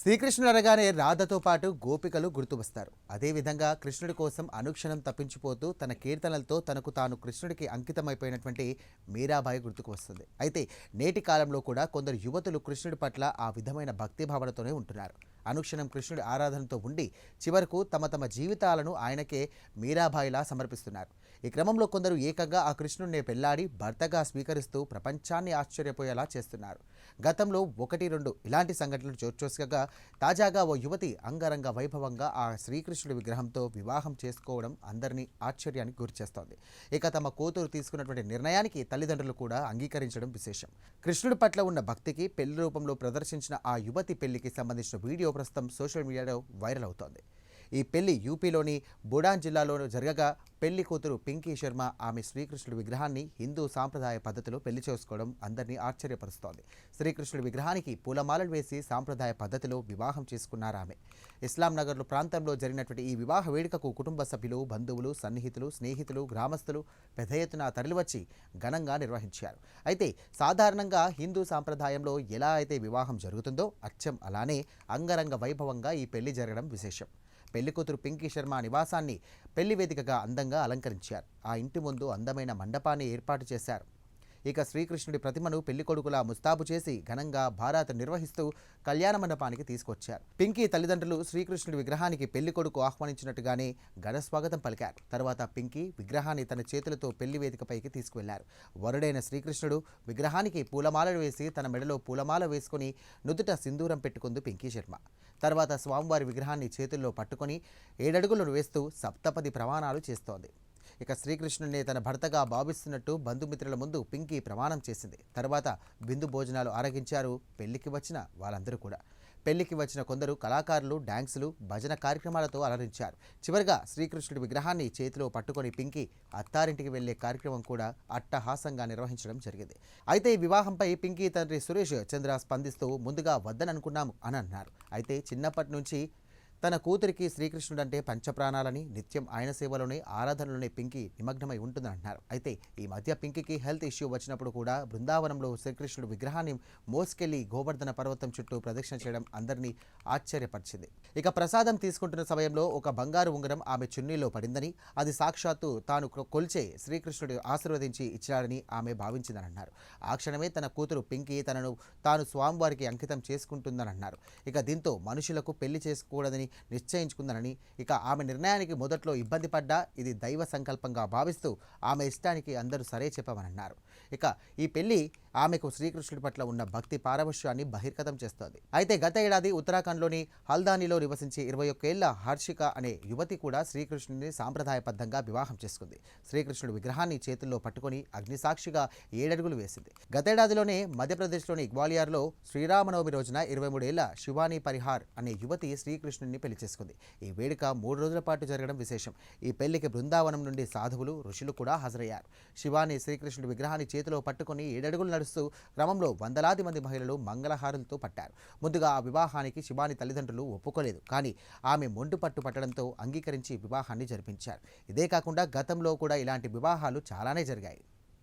శ్రీకృష్ణుడు అనగానే రాధతో పాటు గోపికలు గుర్తువస్తారు. అదేవిధంగా కృష్ణుడి కోసం అనుక్షణం తప్పించిపోతూ తన కీర్తనలతో తనకు తాను కృష్ణుడికి అంకితమైపోయినటువంటి మీరాబాయి గుర్తుకు వస్తుంది. అయితే నేటి కాలంలో కూడా కొందరు యువతులు కృష్ణుడి పట్ల ఆ విధమైన భక్తిభావనతోనే ఉంటున్నారు. అనుక్షణం కృష్ణుడి ఆరాధనతో ఉండి చివరకు తమ తమ జీవితాలను ఆయనకే మీరాబాయిలా సమర్పిస్తున్నారు. ఈ క్రమంలో కొందరు ఏకంగా ఆ కృష్ణుడిని పెళ్లాడి భర్తగా స్వీకరిస్తూ ప్రపంచాన్ని ఆశ్చర్యపోయేలా చేస్తున్నారు. గతంలో 1-2 ఇలాంటి సంఘటనలు చోటుచేసుకోగా తాజాగా ఓ యువతి అంగరంగ వైభవంగా ఆ శ్రీకృష్ణుడి విగ్రహంతో వివాహం చేసుకోవడం అందరినీ ఆశ్చర్యానికి గురిచేస్తోంది. ఇక తమ కూతురు తీసుకున్నటువంటి నిర్ణయానికి తల్లిదండ్రులు కూడా అంగీకరించడం విశేషం. కృష్ణుడి పట్ల ఉన్న భక్తికి పెళ్లి రూపంలో ప్రదర్శించిన ఆ యువతి పెళ్లికి సంబంధించిన వీడియో ప్రస్తుతం సోషల్ మీడియాలో వైరల్ అవుతోంది. ఈ పెళ్లి యూపీలోని బుడాన్ జిల్లాలో జరగగా పెళ్లి కూతురు పింకీ శర్మ ఆమె శ్రీకృష్ణుడి విగ్రహాన్ని హిందూ సాంప్రదాయ పద్ధతిలో పెళ్లి చేసుకోవడం అందరినీ ఆశ్చర్యపరుస్తోంది. శ్రీకృష్ణుడి విగ్రహానికి పూలమాలలు వేసి సాంప్రదాయ పద్ధతిలో వివాహం చేసుకున్నారు ఆమె. ఇస్లాం నగర్ ప్రాంతంలో జరిగినటువంటి ఈ వివాహ వేడుకకు కుటుంబ సభ్యులు, బంధువులు, సన్నిహితులు, స్నేహితులు, గ్రామస్తులు పెద్ద ఎత్తున తరలివచ్చి ఘనంగా నిర్వహించారు. అయితే సాధారణంగా హిందూ సాంప్రదాయంలో ఎలా అయితే వివాహం జరుగుతుందో అచ్చం అలానే అంగరంగ వైభవంగా ఈ పెళ్లి జరగడం విశేషం. పెళ్లి కూతురు పింకీ శర్మ నివాసాన్ని పెళ్లి వేదికగా అందంగా అలంకరించారు. ఆ ఇంటి ముందు అందమైన మండపాన్ని ఏర్పాటు చేశారు. ఇక శ్రీకృష్ణుడి ప్రతిమను పెళ్లి కొడుకులా ముస్తాబు చేసి ఘనంగా భారత్ నిర్వహిస్తూ కళ్యాణ మండపానికి తీసుకొచ్చారు. పింకీ తల్లిదండ్రులు శ్రీకృష్ణుడి విగ్రహానికి పెళ్లి కొడుకు ఆహ్వానించినట్టుగానే ఘన స్వాగతం పలికారు. తర్వాత పింకీ విగ్రహాన్ని తన చేతులతో పెళ్లి వేదికపైకి తీసుకువెళ్లారు. వరుడైన శ్రీకృష్ణుడు విగ్రహానికి పూలమాలలు వేసి తన మెడలో పూలమాల వేసుకుని నుదుట సింధూరం పెట్టుకుంది పింకీ శర్మ. తర్వాత స్వామివారి విగ్రహాన్ని చేతుల్లో పట్టుకొని 7 అడుగులు వేస్తూ సప్తపది ప్రమాణాలు చేస్తోంది. ఇక శ్రీకృష్ణుడిని తన భర్తగా భావిస్తున్నట్టు బంధుమిత్రుల ముందు పింకీ ప్రమాణం చేసింది. తర్వాత విందు భోజనాలు ఆరగించారు పెళ్లికి వచ్చిన వాళ్ళందరూ కూడా. పెళ్లికి వచ్చిన కొందరు కళాకారులు డ్యాన్సులు, భజన కార్యక్రమాలతో అలరించారు. చివరిగా శ్రీకృష్ణుడి విగ్రహాన్ని చేతిలో పట్టుకొని పింకీ అత్తారింటికి వెళ్లే కార్యక్రమం కూడా అట్టహాసంగా నిర్వహించడం జరిగింది. అయితే ఈ వివాహంపై పింకీ తండ్రి సురేష్ చంద్ర స్పందిస్తూ ముందుగా వద్దననుకున్నాము అని అన్నారు. అయితే చిన్నప్పటి నుంచి తన కూతురికి శ్రీకృష్ణుడు అంటే పంచప్రాణాలని, నిత్యం ఆయన సేవలోనే ఆరాధనలోనే పింకీ నిమగ్నమై ఉంటుందని అంటున్నారు. అయితే ఈ మధ్య పింకీకి హెల్త్ ఇష్యూ వచ్చినప్పుడు కూడా బృందావనంలో శ్రీకృష్ణుడు విగ్రహాన్ని మోసుకెళ్లి గోవర్ధన పర్వతం చుట్టూ ప్రదక్షిణ చేయడం అందరినీ ఆశ్చర్యపరిచింది. ఇక ప్రసాదం తీసుకుంటున్న సమయంలో ఒక బంగారు ఉంగరం ఆమె చున్నీలో పడిందని, అది సాక్షాత్తు తాను కొల్చే శ్రీకృష్ణుడు ఆశీర్వదించి ఇచ్చాడని ఆమె భావించిందని అన్నారు. ఆ క్షణమే తన కూతురు పింకీ తాను స్వామివారికి అంకితం చేసుకుంటుందని అన్నారు. ఇక దీంతో మనుషులకు పెళ్లి చేసుకోకూడదని నిశ్చయించుకుందనని, ఇక ఆమె నిర్ణయానికి మొదట్లో ఇబ్బంది పడ్డా ఇది దైవ సంకల్పంగా భావిస్తూ ఆమె ఇష్టానికి అందరూ సరే చెప్పమని అన్నారు. ఇక ఈ పెళ్లి ఆమెకు శ్రీకృష్ణుడి పట్ల ఉన్న భక్తి పారవశ్యాన్ని బహిర్గతం చేస్తోంది. అయితే గత ఏడాది ఉత్తరాఖండ్లోని హల్దానిలో నివసించే 21 ఏళ్ల హర్షిక అనే యువతి కూడా శ్రీకృష్ణుడిని సాంప్రదాయబద్ధంగా వివాహం చేసుకుంది. శ్రీకృష్ణుడి విగ్రహాన్ని చేతుల్లో పట్టుకొని అగ్నిసాక్షిగా 7 అడుగులు వేసింది. గతేడాదిలోనే మధ్యప్రదేశ్లోని గ్వాలియర్లో శ్రీరామనవమి రోజున 23 ఏళ్ల శివానీ పరిహార్ అనే యువతి శ్రీకృష్ణుడిని పెళ్లి చేసుకుంది. ఈ వేడుక 3 రోజుల పాటు జరగడం విశేషం. ఈ పెళ్లికి బృందావనం నుండి సాధువులు, ఋషులు కూడా హాజరయ్యారు. శివాని శ్రీకృష్ణుడి విగ్రహాన్ని చేతిలో పట్టుకుని 7 అడుగులు నడుస్తూ క్రమంలో వందలాది మంది మహిళలు మంగళహారులతో పట్టారు. ముందుగా ఆ వివాహానికి శివాని తల్లిదండ్రులు ఒప్పుకోలేదు. కానీ ఆమె మొండు పట్టు పట్టడంతో అంగీకరించి వివాహాన్ని జరిపించారు. ఇదే కాకుండా గతంలో కూడా ఇలాంటి వివాహాలు చాలానే జరిగాయి.